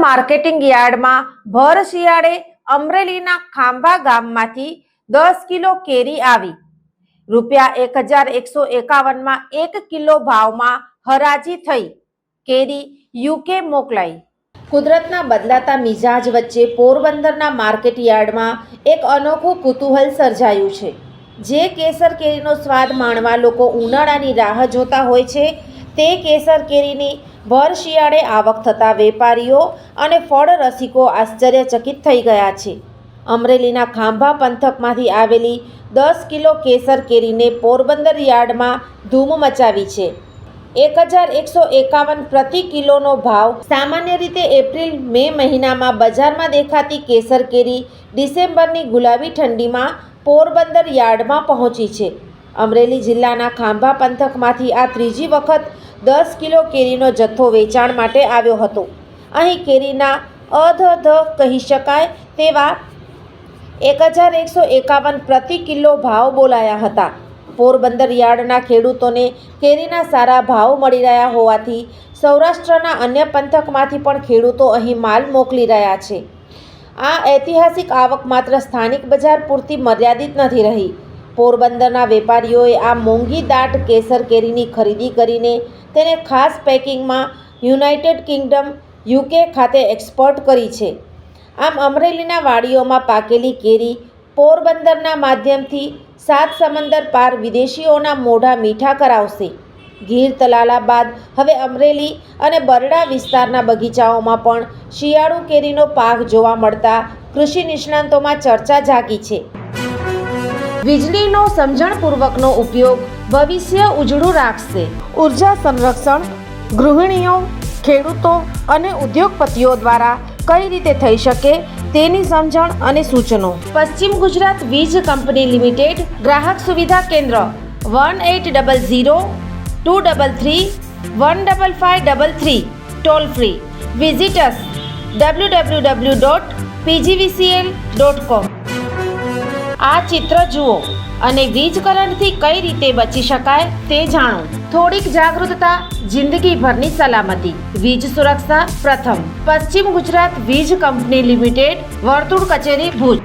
Marketing યાર્ડમાં ભર શિયાળે અમરેલીના ખાંભા ગામમાંથી 10 કિલો કેરી આવી ₹1151 1 કિલો ભાવમાં હરાજી થઈ। કેરી યુકે મોકલાઈ। કુદરતના બદલાતા મિજાજ વચ્ચે પોરબંદરના માર્કેટ યાર્ડમાં એક અનોખું કુતૂહલ સર્જાયું છે। જે કેસર કેરીનો સ્વાદ માણવા લોકો ઉનાળાની રાહ જોતા હોય છે, તે કેસર કેરીની ભર શિયાળે આવક થતાં વેપારીઓ અને ફળ રસિકો આશ્ચર્યચકિત થઈ ગયા છે। અમરેલીના ખાંભા પંથકમાંથી આવેલી 10 કિલો કેસર કેરીને પોરબંદર યાર્ડમાં ધૂમ મચાવી છે। 1151 પ્રતિ કિલોનો ભાવ। સામાન્ય રીતે એપ્રિલ મે મહિનામાં બજારમાં દેખાતી કેસર કેરી ડિસેમ્બરની ગુલાબી ઠંડીમાં પોરબંદર યાર્ડમાં પહોંચી છે। અમરેલી જિલ્લાના ખાંભા પંથકમાંથી આ ત્રીજી વખત 10 કિલો કેરીનો જથ્થો વેચાણ માટે આવ્યો હતો। અહીં કેરીના અધધ કહી શકાય તેવા 1151 પ્રતિ કિલો ભાવ બોલાયા હતા। પોરબંદર યાર્ડના ખેડૂતોને કેરીના સારા ભાવ મળી રહ્યા હોવાથી સૌરાષ્ટ્રના અન્ય પંથકમાંથી પણ ખેડૂતો અહીં માલ મોકલી રહ્યા છે। આ ઐતિહાસિક આવક માત્ર સ્થાનિક બજાર પૂરતી મર્યાદિત નથી રહી। પોરબંદરના વેપારીઓએ આ મોંઘી દાટ કેસર કેરીની ખરીદી કરીને તેને ખાસ પેકિંગમાં યુનાઇટેડ કિંગડમ યુકે ખાતે એક્સપોર્ટ કરી છે। આમ અમરેલીના વાડીઓમાં પાકેલી કેરી પોરબંદરના માધ્યમથી 7 સમંદર પાર વિદેશીઓના મોઢા મીઠા કરાવશે। ગીર તલાલા બાદ હવે અમરેલી અને બરડા વિસ્તારના બગીચાઓમાં પણ શિયાળુ કેરીનો પાક જોવા મળતા કૃષિ નિષ્ણાંતોમાં ચર્ચા જાગી છે। વીજળીનો સમજણપૂર્વકનો ઉપયોગ ભવિષ્ય ઉજળું રાખશે। ઉર્જા સંરક્ષણ ગૃહિણીઓ, ખેડૂતો અને ઉદ્યોગપતિઓ દ્વારા કઈ રીતે થઈ શકે તેની સમજણ અને સૂચનો। પશ્ચિમ ગુજરાત વીજ કંપની લિમિટેડ ગ્રાહક સુવિધા કેન્દ્ર 1800 233 15533 ટોલ ફ્રી। વિઝિટ અસ www.pgvcl.com। આ ચિત્ર જુઓ અને વીજ કરંટથી કઈ રીતે બચી શકાય તે જાણો। થોડીક જાગૃતતા, જિંદગીભરની સલામતી। વીજ સુરક્ષા પ્રથમ। પશ્ચિમ ગુજરાત વીજ કંપની લિમિટેડ, વર્તુળ કચેરી, ભુજ।